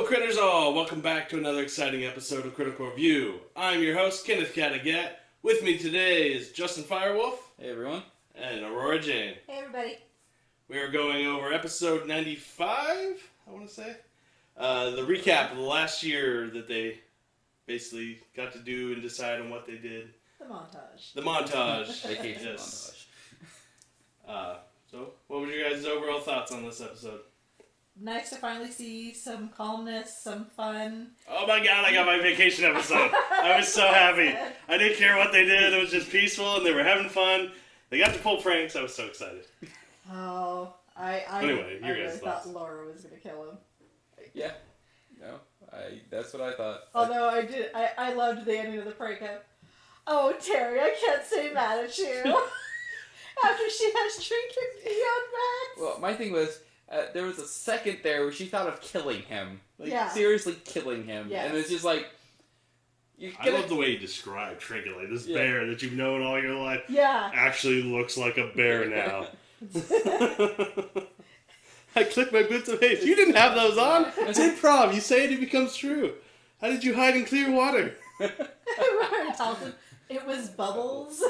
Critters all! Welcome back to another exciting episode of Critical Review. I'm your host, Kenneth Catagat. With me today is Justin Firewolf. Hey everyone. And Aurora Jane. Hey everybody. We are going over episode 95, I want to say. The recap of the last year that they basically got to do and decide on what they did. The montage. The montage. Vacation Yes. montage. So, what were your guys' overall thoughts on this episode? Nice to finally see some calmness, some fun. Oh my god, I got my vacation episode. I was so happy. I didn't care what they did. It was just peaceful and they were having fun. They got to pull pranks. I was so excited. Oh, I Anyway, your guys' really thoughts. thought Laura was going to kill him. Yeah. No, that's what I thought. Although I loved the ending of the prank up. Oh, Terry, I can't stay mad at you. After she has drinking pee on Max. Well, my thing was, there was a second there where she thought of killing him. Like, Yeah. seriously killing him. Yes. And it's just like... I love the way you describe Trinket. Like, this bear that you've known all your life Yeah. actually looks like a bear now. I clicked my boots of haste. You didn't have those on. It's improv. You say it, it becomes true. How did you hide in clear water? Ryan tells him it was bubbles.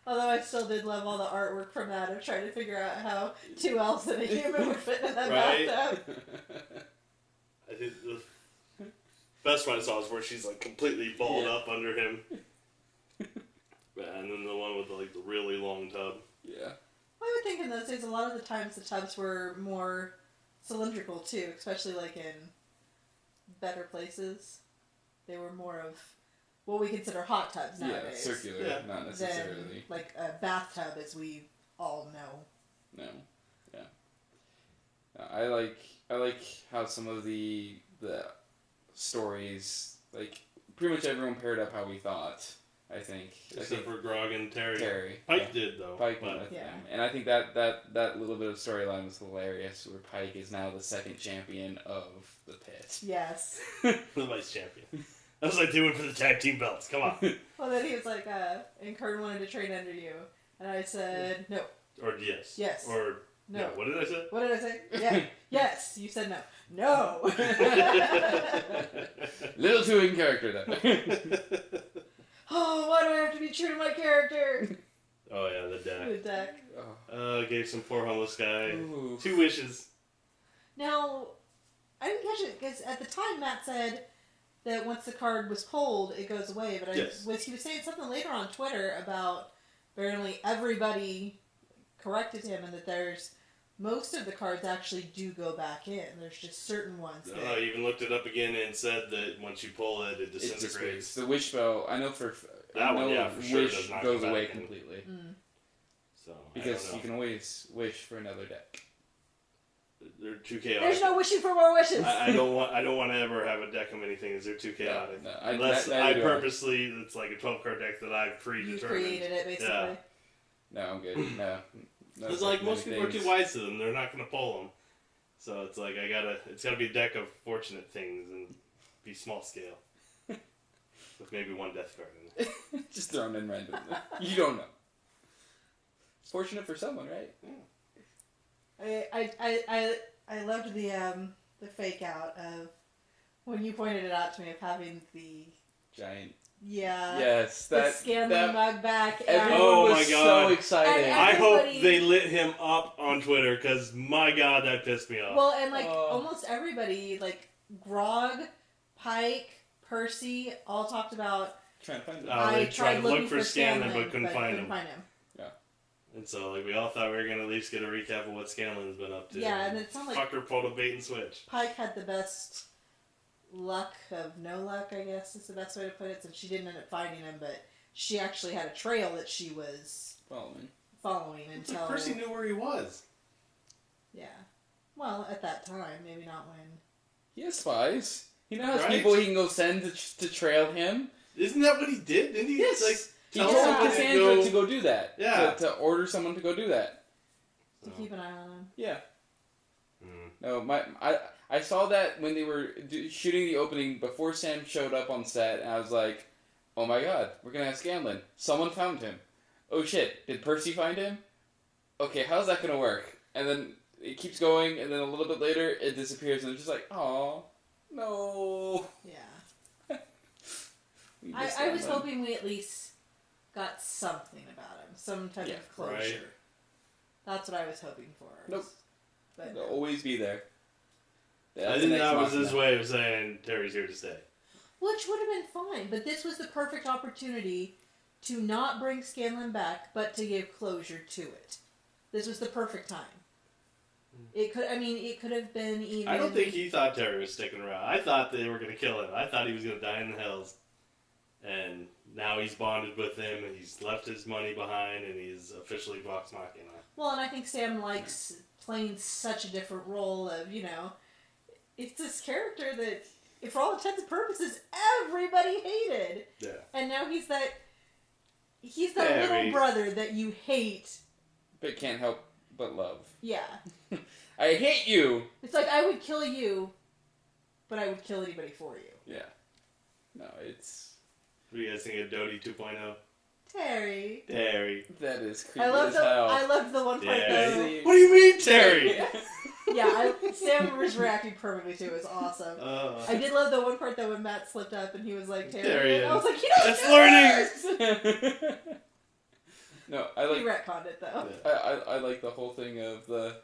Although I still did love all the artwork from that of trying to figure out how two elves and a human would fit in that Right? bathtub. I think the best one I saw is where she's like completely balled up under him. And then the one with like the really long tub. Yeah. I would think in those days, a lot of the times the tubs were more cylindrical too, especially like in better places. They were more of what we consider hot tubs nowadays. Yeah, circular, Yeah. not Than necessarily. like a bathtub, as we all know. No. Yeah. I like how some of the stories, like, pretty much everyone paired up how we thought, I think. Except for Grog and Terry. Pike Did, though. Pike but went with Yeah. them. And I think that little bit of storyline was hilarious, where Pike is now the second champion of the pit. Yes. the vice champion. That was like doing for the tag team belts. Come on. Well, then he was like, and Kern wanted to train under you. And I said, no. Or yes. Yes. Or No. yeah, what did I say? What did I say? Yeah. Yes. You said no. No. Little too in character, then. Oh, why do I have to be true to my character? Oh, yeah, the deck. The deck. Gave some poor homeless guy Ooh. 2 wishes. Now, I didn't catch it because at the time Matt said that once the card was pulled, it goes away. But Yes. he was saying something later on Twitter about apparently everybody corrected him and that there's most of the cards actually do go back in. There's just certain ones that... I even looked it up again and said that once you pull it, it disintegrates. The wish spell, I know for sure wish does not goes go away back in. completely. So, Because you can always wish for another deck. They're too chaotic. There's no wishing for more wishes. I don't want to ever have a deck of anything as they're too chaotic. No, Unless neither I do purposely, it's like a 12-card deck that I've You predetermined. created it, basically. Yeah. No, I'm good. No. It's like most people are too wise to them. They're not going to pull them. So it's like it's got to be a deck of fortunate things and be small scale. With maybe 1 death card in it. Just thrown in randomly. You don't know. It's fortunate for someone, right? Yeah. I loved the fake out of when you pointed it out to me of having the Giant. the Scanlan mug back. Everyone Oh was my God. so excited. And I hope everybody- they lit him up on Twitter because my God, that pissed me off. Well, and like almost everybody, like Grog, Pike, Percy, all talked about. Trying to find it. They tried to looking look for Scanlan, but couldn't find him. him. And so, like, we all thought we were going to at least get a recap of what Scanlan's been up to. Yeah, and it sounded like Fucker pulled a bait and switch. Pike had the best luck of no luck, I guess is the best way to put it, since she didn't end up finding him, but she actually had a trail that she was following It's until... like Percy knew where he was. Yeah. Well, at that time, maybe not when... He has spies. He knows Right? people he can go send to trail him. Isn't that what he did? Didn't he? Yes. Like, He tell told someone Cassandra to go do that. Yeah. To order someone to go do that. To keep an eye on him. Yeah. Mm. No, I saw that when they were shooting the opening before Sam showed up on set, and I was like, oh my God, we're gonna have Scanlan. Someone found him. Oh shit, did Percy find him? Okay, how's that gonna work? And then it keeps going, and then a little bit later, it disappears, and it's just like, oh, no. Yeah. I was hoping we at least got something about him. Some type of closure. Right. That's what I was hoping for. Nope. But they'll always be there. I think that was his way of saying Terry's here to stay. Which would have been fine, but this was the perfect opportunity to not bring Scanlan back, but to give closure to it. This was the perfect time. It could have been even... I don't think he thought Terry was sticking around. I thought they were going to kill him. I thought he was going to die in the hills. And now he's bonded with him, and he's left his money behind, and he's officially Vox Machina. Well, and I think Sam likes playing such a different role of, it's this character that, for all intents and purposes, everybody hated. Yeah. And now he's that little brother that you hate. But can't help but love. Yeah. I hate you! It's like, I would kill you, but I would kill anybody for you. Yeah. No, it's... What do you guys think of Dodie 2.0? Terry. That is creepy I hell. loved the one part though. What do you mean, Terry? Yeah, Sam was reacting perfectly to it. It was awesome. I did love the one part though when Matt slipped up and he was like, Terry. And I was like, It's learning! No, I like... He retconned it though. I like the whole thing of the...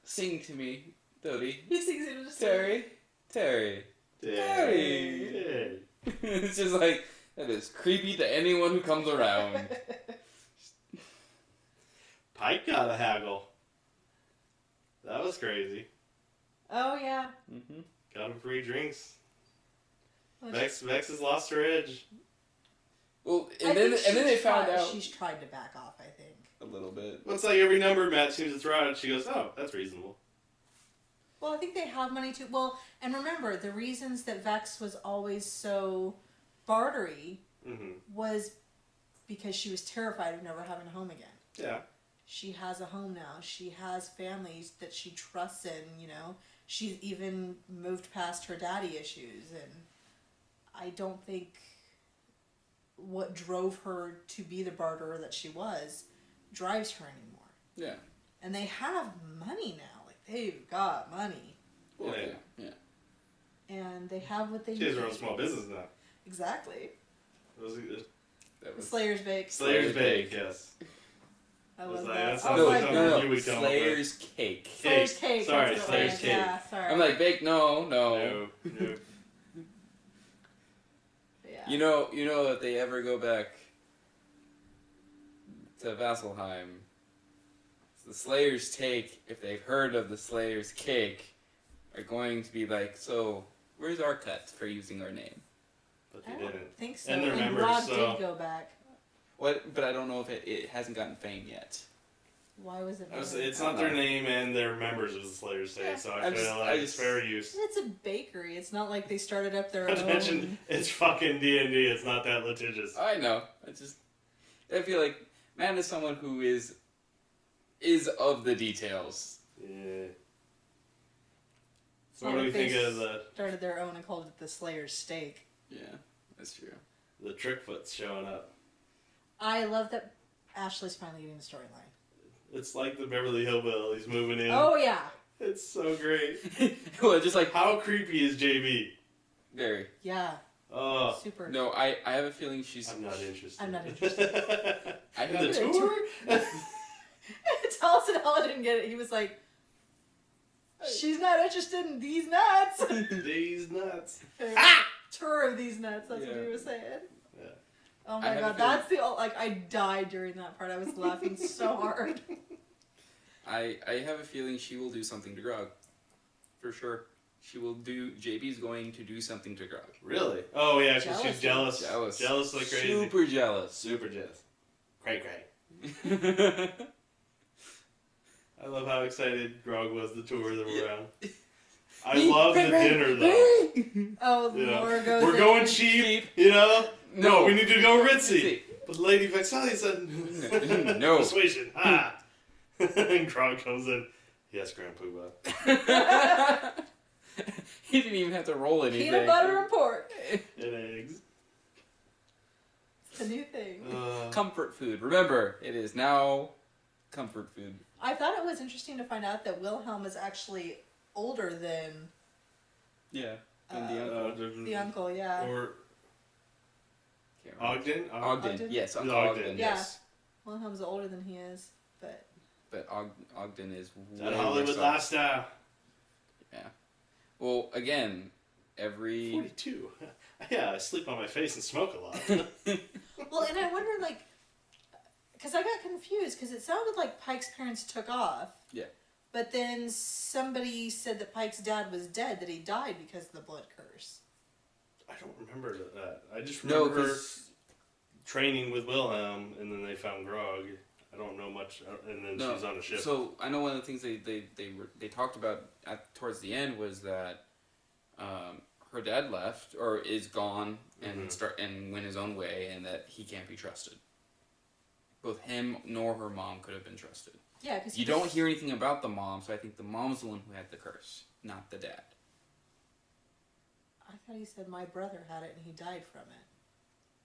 Sing to me, Dodie. He sings it just Terry. It's just like, that is creepy to anyone who comes around. Pike got a haggle. That was crazy. Oh, yeah. Mm-hmm. Got him free drinks. Vex has lost her edge. Well, and then they found out... She's tried to back off, I think. A little bit. Looks like every number Matt seems to throw out, she goes, oh, that's reasonable. Well, I think they have money too. Well, and remember, the reasons that Vex was always so bartery was because she was terrified of never having a home again. Yeah. She has a home now. She has families that she trusts in, She's even moved past her daddy issues, and I don't think what drove her to be the barterer that she was drives her anymore. Yeah. And they have money now. Like, they've got money. Well, yeah. And they have what they need. She has her own small business now. Exactly. That was Slayer's Bake. Slayer's Bake, yes. I love that. No. Slayer's Cake. Slayer's Cake. Sorry, Slayer's Cake. Yeah, sorry. I'm like, Bake, no. No. Yeah. You know if they ever go back to Vasselheim, the Slayer's Take, if they've heard of the Slayer's Cake, are going to be like, so, where's our cut for using our name? But they I didn't. don't think so. And they're members, Rob so... did go back. What? But I don't know if it hasn't gotten fame yet. Why was it? It's not their name, and they're members of the Slayer's Take, so I feel like it's fair use. It's a bakery. It's not like they started up their Not own. to mention, it's fucking D&D. It's not that litigious. I know. I feel like Matt is someone who is of the details. Yeah. So what do we think of the... Started their own and called it the Slayer's Steak. Yeah, that's true. The Trickfoot's showing up. I love that Ashley's finally getting the storyline. It's like the Beverly Hillbillies moving in. Oh, yeah. It's so great. Well, just like... How creepy is JB? Very. Yeah. Oh. Super. No, I have a feeling she's... I'm not interested. I'm not interested. In the tour? Taliesin Hall didn't get it. He was like, she's not interested in these nuts. These nuts. Tour of these nuts. That's what he was saying. Yeah. Oh my god, that's I died during that part. I was laughing so hard. I have a feeling she will do something to Grog. For sure. JB's going to do something to Grog. Really? Oh yeah, because she's jealous. Jealous like crazy. Super jealous. Super jealous. Cray. I love how excited Grog was to tour them around. I love the dinner though. Oh, Laura goes. We're going cheap, No, we need to go ritzy. But Lady Vexalia said no. Persuasion. And Grog comes in. Yes, Grandpa. He didn't even have to roll anything. Peanut butter and pork. And eggs. It's a new thing. Comfort food. Remember, it is now comfort food. I thought it was interesting to find out that Wilhelm is actually older than Yeah. And the uncle. the uncle, yeah. Or Can't remember. Ogden? Ogden. Yes, Uncle Ogden, Ogden. Yeah. Yes. Wilhelm's older than he is, but But Ogden is That way Hollywood worse off. lifestyle. Yeah. Well, again, every 42. Yeah, I sleep on my face and smoke a lot. well, and I wonder, like, because I got confused because it sounded like Pike's parents took off. Yeah. But then somebody said that Pike's dad was dead, that he died because of the blood curse. I don't remember that. I just no, remember her because training with Wilhelm, and then they found Grog. I don't know much, and then she's on a ship. So I know one of the things they talked about towards the end was that her dad left or is gone and and went his own way, and that he can't be trusted. Both him nor her mom could have been trusted. Yeah, because You don't hear anything about the mom, so I think the mom's the one who had the curse, not the dad. I thought he said my brother had it and he died from it.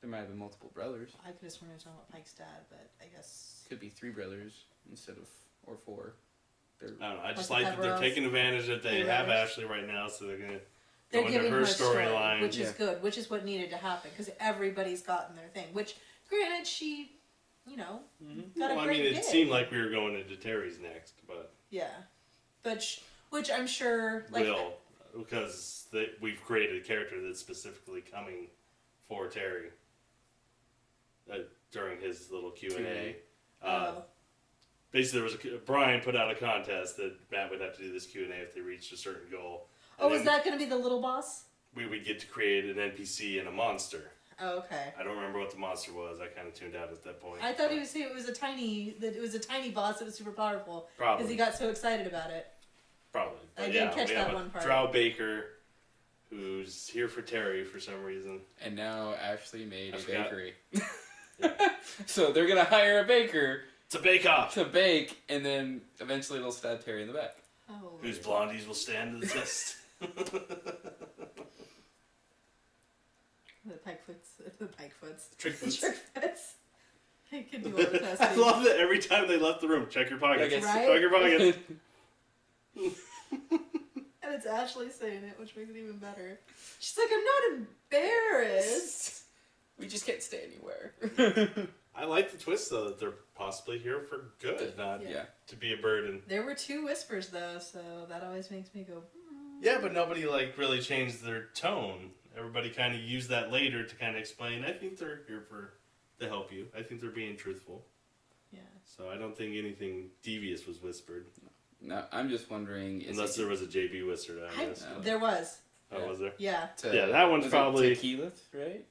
There might have been multiple brothers. I could have sworn he was talking about Pike's dad, but I guess... Could be 3 brothers instead of, or 4. I don't know. I just Like like the that they're Pepperos. taking advantage that they The have Rovers. Ashley right now, so they're gonna They're go into giving her her a story, storyline. which is good, which is what needed to happen, because everybody's gotten their thing. Which, granted, she, you know, got a Well, I great mean, it gig. seemed like we were going into Terry's next, but Yeah. But, which I'm sure, like... will, because we've created a character that's specifically coming for Terry during his little Q&A. Basically, there was Brian put out a contest that Matt would have to do this Q&A if they reached a certain goal. Oh, And is then that going to be the little boss? we would get to create an NPC and a monster. Oh, okay. I don't remember what the monster was. I kind of tuned out at that point. I thought it was a tiny boss that was super powerful. Probably. Because he got so excited about it. Probably. I But did yeah, catch we that have one part. Drow Baker, who's here for Terry for some reason. And now Ashley made I a forgot. bakery. So they're going to hire a baker It's a bake-off! to bake, and then eventually they'll stab Terry in the back. Oh. Whose blondies will stand the test. The Pikefoots. Trickfoots. Trickfoots. They can do all the I testing. love that every time they left the room, check your pockets. I guess- Right? Check your pockets. And it's Ashley saying it, which makes it even better. She's like, I'm not embarrassed. We just can't stay anywhere. I like the twist, though, that they're possibly here for good, not Yeah. to be a burden. There were 2 whispers, though, so that always makes me go, Yeah, but nobody, really changed their tone. Everybody kind of used that later to kind of explain, I think they're here to help you. I think they're being truthful. yeah. So I don't think anything devious was whispered. No, I'm just wondering... Unless there was a JB whispered, I guess. No. There was. Oh, was there? Yeah. Yeah, that one's was probably- it to Keyleth, right?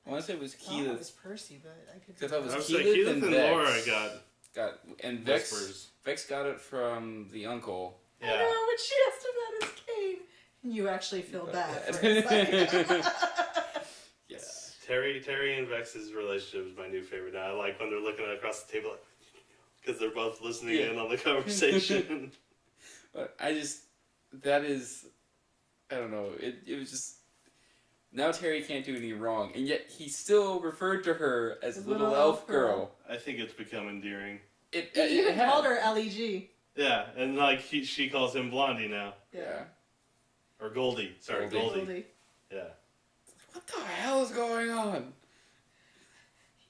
I want to say it was I thought it Keyleth. was Percy, but I could... Because I thought it was I was Keyleth, saying Keyleth and and Vex. Laura got And Vex, whispers. Vex got it from the uncle. Yeah. I know, but she asked him about his cane. And you actually feel bad for a second. Yes. Terry and Vex's relationship is my new favorite now. I like when they're looking across the table, because they're both listening in on the conversation. But I don't know, it was just, now Terry can't do anything wrong, and yet he still referred to her as The little little elf elf girl. girl. I think it's become endearing. He even had. called her Leg. Yeah, and she calls him Blondie now. Yeah. Or Goldie. Sorry, Goldie. Goldie. Yeah. What the hell is going on?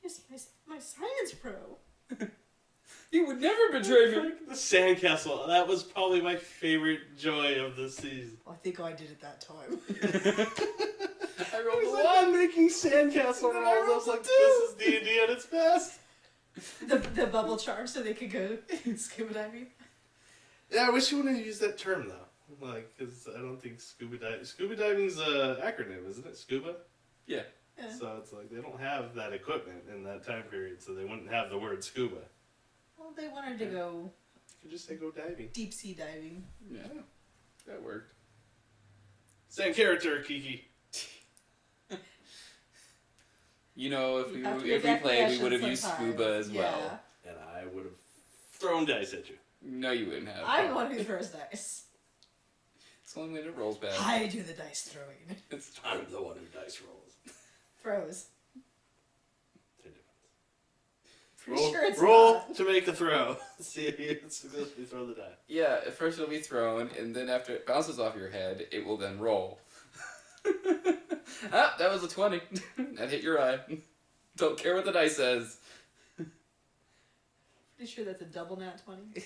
He's my science pro. He would never betray me. The sandcastle. That was probably my favorite joy of the season. Well, I think I did it that time. I I rolled was a like, 1. I'm making sandcastle And then I rolls. I was rolled a like, 2. this is D&D at its best. the bubble charm so they could go scuba diving. Yeah, I wish you wouldn't have used that term, though. Because I don't think scuba diving's an acronym, isn't it? Scuba? Yeah. Yeah. So it's like they don't have that equipment in that time period, so they wouldn't have the word scuba. Well, they wanted to go You could just say go diving. deep sea diving. Yeah. That worked. Same character, Kiki. You know, if You we have to if make we played, we that would have connection used sometimes. scuba as Yeah. well. And I would have thrown dice at you. No, you wouldn't have. I'm the one who throws dice. It's the only way it rolls bad. I do the dice throwing. It's I'm the one who dice rolls. Throws. Same difference. Roll to make the throw. See if you successfully throw the die. Yeah, at first it'll be thrown, and then after it bounces off your head, it will then roll. Ah, that was a 20. That hit your eye. Don't care what the dice says. Pretty sure that's a double nat 20.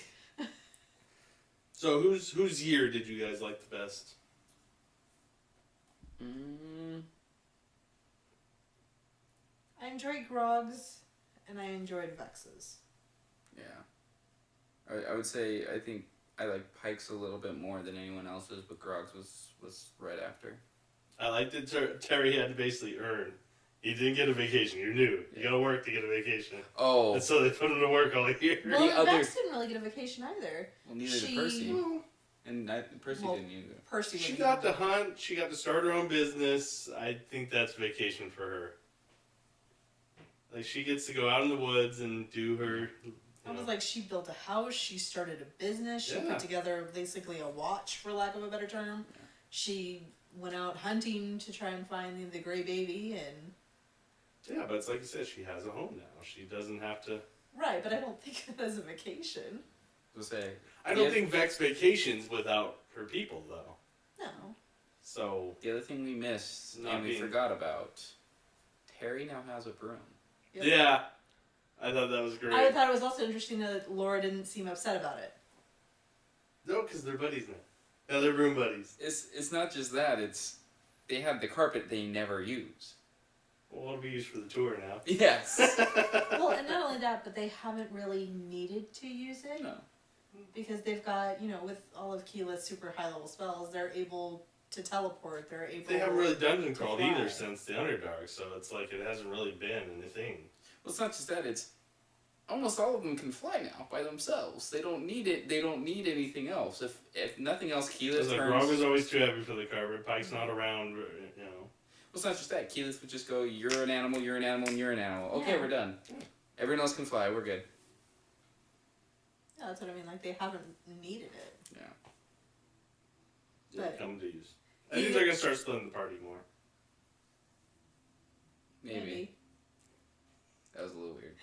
So whose year did you guys like the best? I enjoyed Grog's, and I enjoyed Vex's. Yeah. I would say I think I like Pike's a little bit more than anyone else's, but Grog's was right after. I liked that Terry had to basically earn. He didn't get a vacation. You knew. You gotta work to get a vacation. Oh. And so they put him to work all year. Well, Vex didn't really get a vacation either. Well, neither did Percy. Well, And Percy didn't either. Percy. She got to hunt. She got to start her own business. I think that's vacation for her. Like, she gets to go out in the woods and do her... I was like, she built a house, she started a business, she put together basically a watch, for lack of a better term. Yeah. She went out hunting to try and find the gray baby, and... Yeah, but it's like you said, she has a home now. She doesn't have to... Right, but I don't think of it as a vacation. I don't think Vex vacations without her people, though. No. So... The other thing we missed, and we forgot about, Terry now has a broom. Yep. Yeah. I thought that was great. I thought it was also interesting that Laura didn't seem upset about it. No, because they're buddies now. Yeah, they're room buddies. It's not just that, it's... They have the carpet they never use. Well, what'll be used for the tour now? Yes. Well, and not only that, but they haven't really needed to use it. No. Because they've got, with all of Keyleth's super high-level spells, they're able to teleport, they're able They haven't really dungeon crawled either since the Underdark, so it's like it hasn't really been anything. Well, it's not just that, it's... Almost all of them can fly now by themselves. They don't need it. They don't need anything else. If nothing else, Keyleth turns... Grog is always too heavy for the carpet. Pike's not around, Well, it's not just that. Keyleth would just go, you're an animal, you're an animal, and you're an animal. Okay, Yeah. we're done. Everyone else can fly. We're good. Yeah, that's what I mean. Like, they haven't needed it. Yeah. But come to use. I think they're going to start splitting the party more. Maybe. That was a little weird.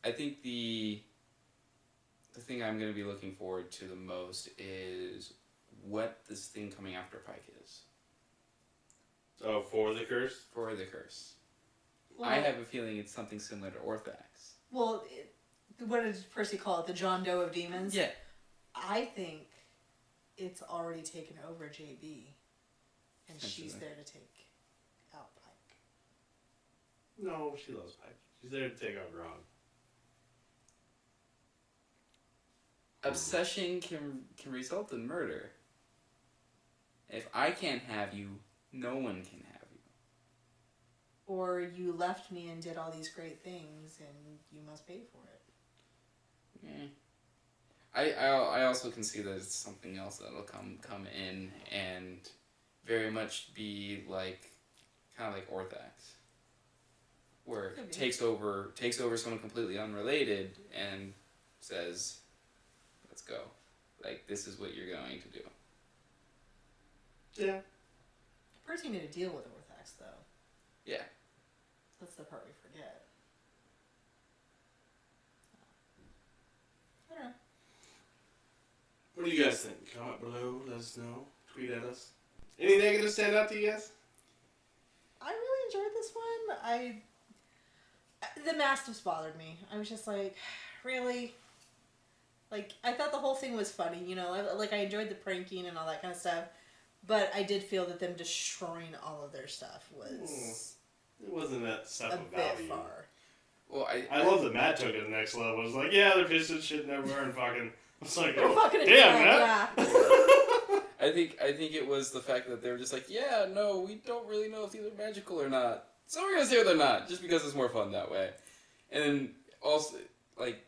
I think the thing I'm going to be looking forward to the most is what this thing coming after Pike is. Oh, for the curse? For the curse. Well, I have a feeling it's something similar to Orthax. Well, what did Percy call it? The John Doe of demons? Yeah. I think it's already taken over JB. And she's there to take out Pike. No, she loves Pike. She's there to take out Grog. Obsession can result in murder. If I can't have you, no one can have you. Or you left me and did all these great things, and you must pay for it. I also can see that it's something else that'll come in and very much be like kind of like Orthax, where it takes over someone completely unrelated and says, "Let's go. Like, this is what you're going to do." Yeah. Percy made a deal with Orthax, though. Yeah. That's the part we forget. I don't know. What do you guys think? Comment below. Let us know. Tweet at us. Any negatives stand out to you guys? I really enjoyed this one. The Mastiffs bothered me. I was just like, really? Like, I thought the whole thing was funny, like I enjoyed the pranking and all that kind of stuff, but I did feel that them destroying all of their stuff was... It wasn't that stuff of bit value. far. Well, I love that Matt took it to the next level. It was like, yeah, they're pissing shit everywhere and fucking... It's like, they're fucking damn, Matt! Yeah. I think it was the fact that they were just like, yeah, no, we don't really know if these are magical or not. So we're going to say they're not, just because it's more fun that way. And then also, like,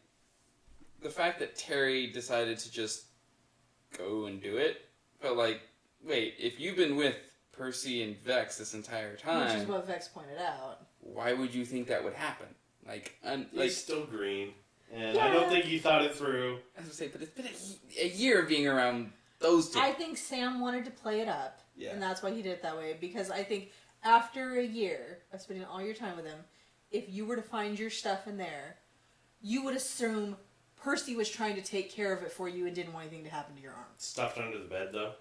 the fact that Terry decided to just go and do it, but like, wait, if you've been with Percy and Vex this entire time... Which is what Vex pointed out. Why would you think that would happen? He's still green. And yeah. I don't think he thought it through. I was going to say, but it's been a year of being around Those two. I think Sam wanted to play it up, Yeah. and that's why he did it that way. Because I think after a year of spending all your time with him, if you were to find your stuff in there, you would assume Percy was trying to take care of it for you and didn't want anything to happen to your arm. Stuffed under the bed, though.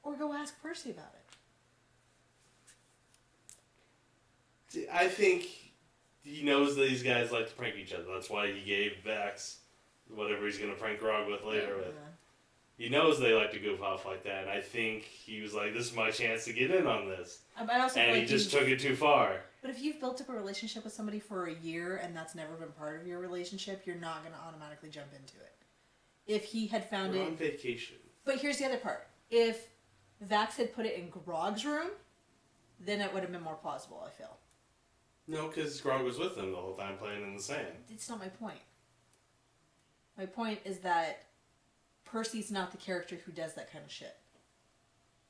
Or go ask Percy about it. I think he knows that these guys like to prank each other. That's why he gave Vax whatever he's going to prank Grog with later. With. He knows they like to goof off like that, and I think he was like, this is my chance to get in on this. I also and he just took it too far. But if you've built up a relationship with somebody for a year and that's never been part of your relationship, you're not going to automatically jump into it. If he had found We're it... on vacation. But here's the other part. If Vax had put it in Grog's room, then it would have been more plausible, I feel. No, because Grog was with him the whole time playing in the sand. It's not my point. My point is that Percy's not the character who does that kind of shit.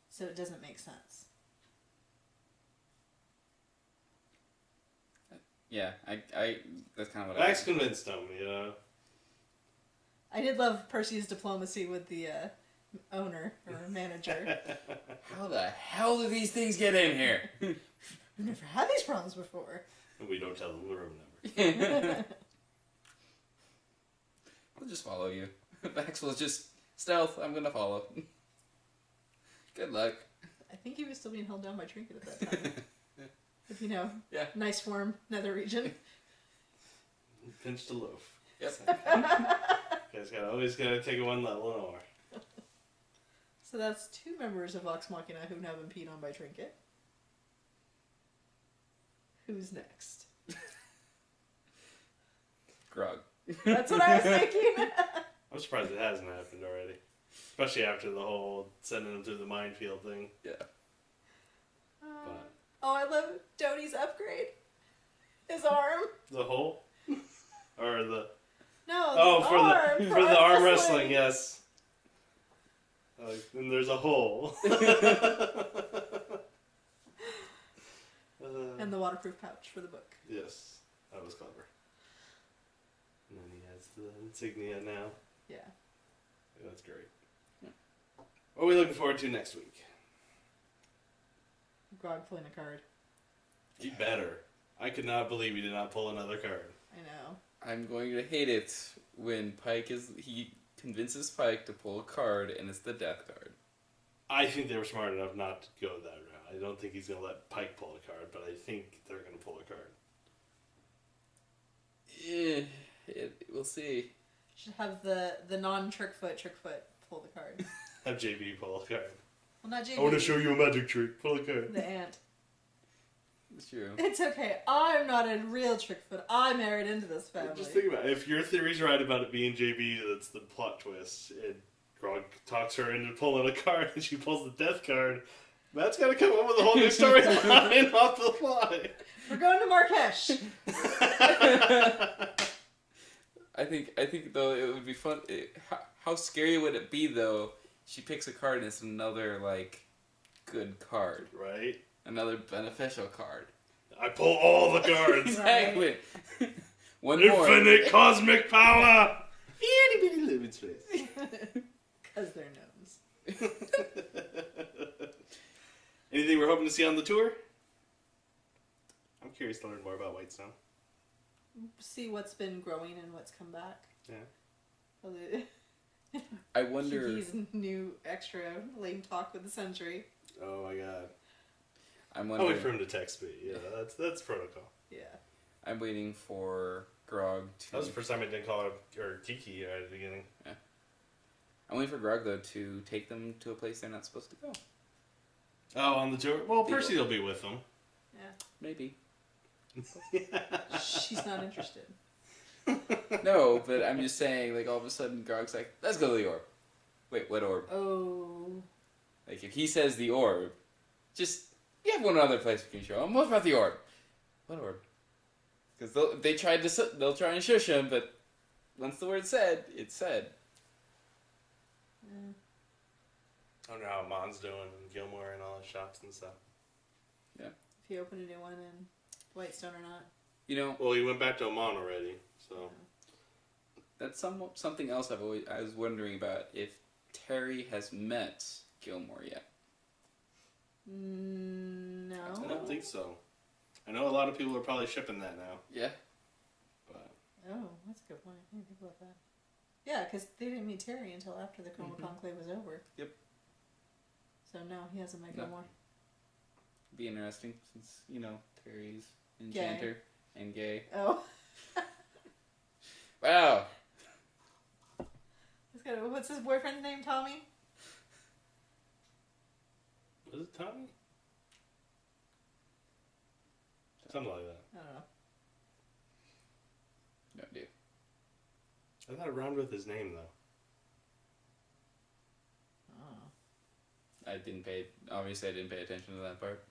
So it doesn't make sense. Yeah, I that's kind of what Vax convinced him, you know. I did love Percy's diplomacy with the owner or manager. How the hell do these things get in here? We've never had these problems before. And we don't tell them the room number. I'll just follow you. Vax will just stealth. I'm gonna follow. Good luck. I think he was still being held down by Trinket at that time. But, you know, Yeah. nice form, nether region. Pinched a loaf. Yep. Guys always gotta take it one level more. So that's 2 members of Vox Machina who have been peed on by Trinket. Who's next? Grog. That's what I was thinking. I'm surprised it hasn't happened already. Especially after the whole sending him through the minefield thing. Yeah. But Oh, I love Doty's upgrade. His arm. the hole? Or the... No, Oh, the for arm. the for the arm wrestling, yes. And there's a hole. And the waterproof pouch for the book. Yes, that was clever. And then he has the insignia now. Yeah. That's great. Yeah. What are we looking forward to next week? Grog pulling a card. He better. I could not believe he did not pull another card. I know. I'm going to hate it when he convinces Pike to pull a card and it's the death card. I think they were smart enough not to go that route. I don't think he's going to let Pike pull a card, but I think they're going to pull a card. We'll see. Should have the non-Trickfoot pull the card. Have JB pull a card. Well, not JB. I want to show you a magic trick. Pull a card. The ant. It's true. It's okay. I'm not a real Trickfoot. I married into this family. Just think about it. If your theory's right about it being JB, that's the plot twist. And Grog talks her into pulling a card, and she pulls the death card. Matt's got to come up with a whole new storyline off the fly. We're going to Marrakesh. I think though it would be fun. How scary would it be though? She picks a card and it's another like good card, Right? another beneficial card. I pull all the cards. Exactly. One more. Infinite cosmic power. Itty bitty living space. Because they're gnomes. Anything we're hoping to see on the tour? I'm curious to learn more about Whitestone. See what's been growing and what's come back. Yeah. I wonder. Kiki's new extra lame talk with the Sentry. Oh my god. I'm I'll wondering. wait for him to text me. Yeah, that's protocol. Yeah. I'm waiting for Grog to. That was the first time I didn't call her or Kiki right at the beginning. Yeah. I'm waiting for Grog though to take them to a place they're not supposed to go. Oh, on the tour? Well, Percy will be with them. Yeah. Maybe. She's not interested. No, but I'm just saying, like, all of a sudden, Grog's like, let's go to the orb. Wait, what orb? Oh. Like, if he says the orb, just, we have one other place we can show him. What about the orb? What orb? Because they'll try and shush him, but once the word's said, it's said. Yeah. I don't know how Mon's doing and Gilmore and all his shops and stuff. Yeah. If he opened a new one in Whitestone or not. You know, Well, he went back to Oman already, so. That's something else I was wondering about, if Terry has met Gilmore yet. No. I don't think so. I know a lot of people are probably shipping that now. Yeah. But Oh, that's a good point. I didn't think about that. Yeah, because they didn't meet Terry until after the Chroma Conclave was over. Yep. So no, he hasn't met Gilmore. Be interesting since, Terry's enchanter and gay. Oh. Wow. What's his boyfriend's name, Tommy? was it Tommy? Something like that. I don't know. No idea. I thought it rhymed with his name, though. Oh. Obviously I didn't pay attention to that part.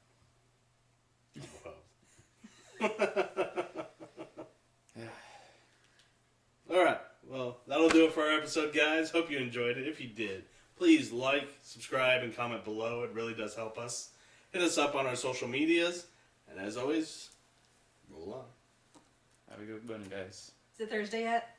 Alright, well, that'll do it for our episode, guys. Hope you enjoyed it. If you did, please like, subscribe, and comment below. It really does help us. Hit us up on our social medias. And as always, roll on. Have a good one, guys. Is it Thursday yet?